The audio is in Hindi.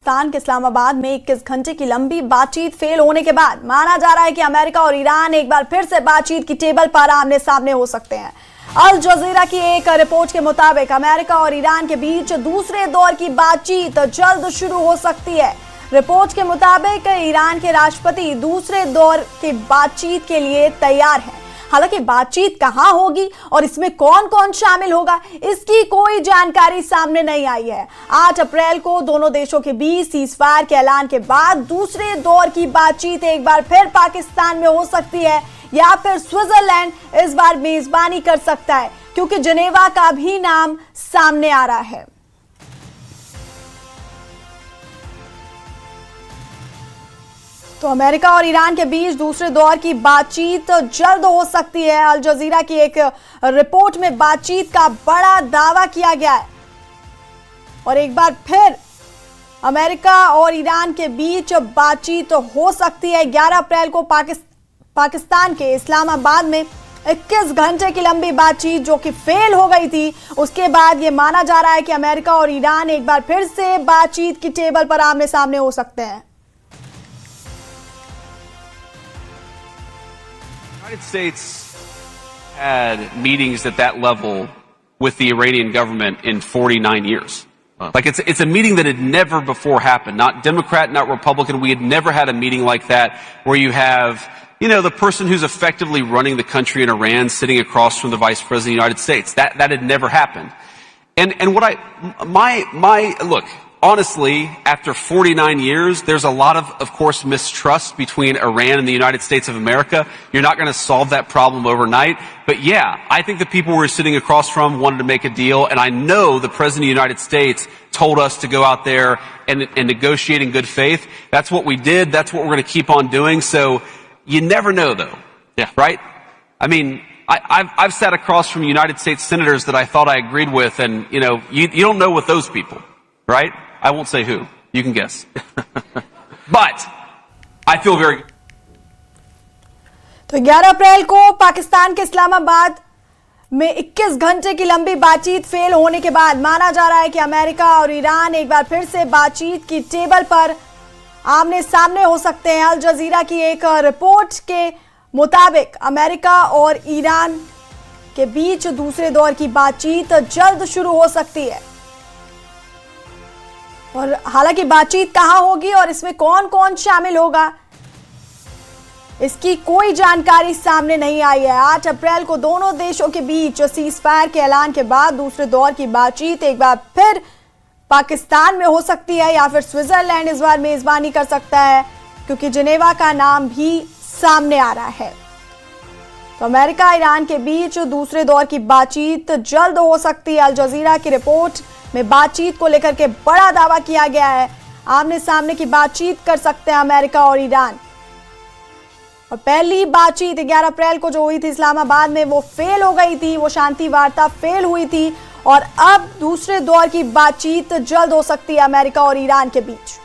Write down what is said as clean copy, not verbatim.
पाकिस्तान के इस्लामाबाद में 21 घंटे की लंबी बातचीत फेल होने के बाद माना जा रहा है कि अमेरिका और ईरान एक बार फिर से बातचीत की टेबल पर आमने सामने हो सकते हैं। अल जजीरा की एक रिपोर्ट के मुताबिक अमेरिका और ईरान के बीच दूसरे दौर की बातचीत जल्द शुरू हो सकती है। रिपोर्ट के मुताबिक ईरान के राष्ट्रपति दूसरे दौर की बातचीत के लिए तैयार हैं। हालांकि बातचीत कहां होगी और इसमें कौन कौन शामिल होगा, इसकी कोई जानकारी सामने नहीं आई है। 8 अप्रैल को दोनों देशों के बीच सीजफायर के ऐलान के बाद दूसरे दौर की बातचीत एक बार फिर पाकिस्तान में हो सकती है या फिर स्विट्जरलैंड इस बार मेजबानी कर सकता है, क्योंकि जिनेवा का भी नाम सामने आ रहा है। तो अमेरिका और ईरान के बीच दूसरे दौर की बातचीत जल्द हो सकती है। अल जजीरा की एक रिपोर्ट में बातचीत का बड़ा दावा किया गया है और एक बार फिर अमेरिका और ईरान के बीच बातचीत हो सकती है। 11 अप्रैल को पाकिस्तान के इस्लामाबाद में 21 घंटे की लंबी बातचीत जो कि फेल हो गई थी, उसके बाद यह माना जा रहा है कि अमेरिका और ईरान एक बार फिर से बातचीत की टेबल पर आमने सामने हो सकते हैं। The United States had meetings at that level with the Iranian government in 49 years. Like it's a meeting that had never before happened. Not Democrat, not Republican. We had never had a meeting like that where you have, the person who's effectively running the country in Iran sitting across from the Vice President of the United States. That had never happened. And what look, honestly, after 49 years, there's a lot of course, mistrust between Iran and the United States of America. You're not going to solve that problem overnight. But yeah, I think the people we were sitting across from wanted to make a deal. And I know the President of the United States told us to go out there and negotiate in good faith. That's what we did. That's what we're going to keep on doing. So you never know, though. Yeah. Right? I mean, I've sat across from United States senators that I thought I agreed with. And, you don't know with those people. Right? I won't say who. You can guess. But I feel very good. तो 11 अप्रैल को पाकिस्तान के इस्लामाबाद में 21 घंटे की लंबी बातचीत फेल होने के बाद माना जा रहा है कि अमेरिका और ईरान एक बार फिर से बातचीत की टेबल पर आमने सामने हो सकते हैं। अल जजीरा की एक रिपोर्ट के मुताबिक अमेरिका और ईरान के बीच दूसरे दौर की बातचीत जल्द शुरू हो सकती है। और हालांकि बातचीत कहां होगी और इसमें कौन कौन शामिल होगा, इसकी कोई जानकारी सामने नहीं आई है। 8 अप्रैल को दोनों देशों के बीच सीजफायर के ऐलान के बाद दूसरे दौर की बातचीत एक बार फिर पाकिस्तान में हो सकती है या फिर स्विट्जरलैंड इस बार मेजबानी कर सकता है, क्योंकि जिनेवा का नाम भी सामने आ रहा है। तो अमेरिका ईरान के बीच दूसरे दौर की बातचीत जल्द हो सकती है। अल जजीरा की रिपोर्ट में बातचीत को लेकर के बड़ा दावा किया गया है। आमने सामने की बातचीत कर सकते हैं अमेरिका और ईरान। और पहली बातचीत 11 अप्रैल को जो हुई थी इस्लामाबाद में, वो फेल हो गई थी, वो शांति वार्ता फेल हुई थी और अब दूसरे दौर की बातचीत जल्द हो सकती है अमेरिका और ईरान के बीच।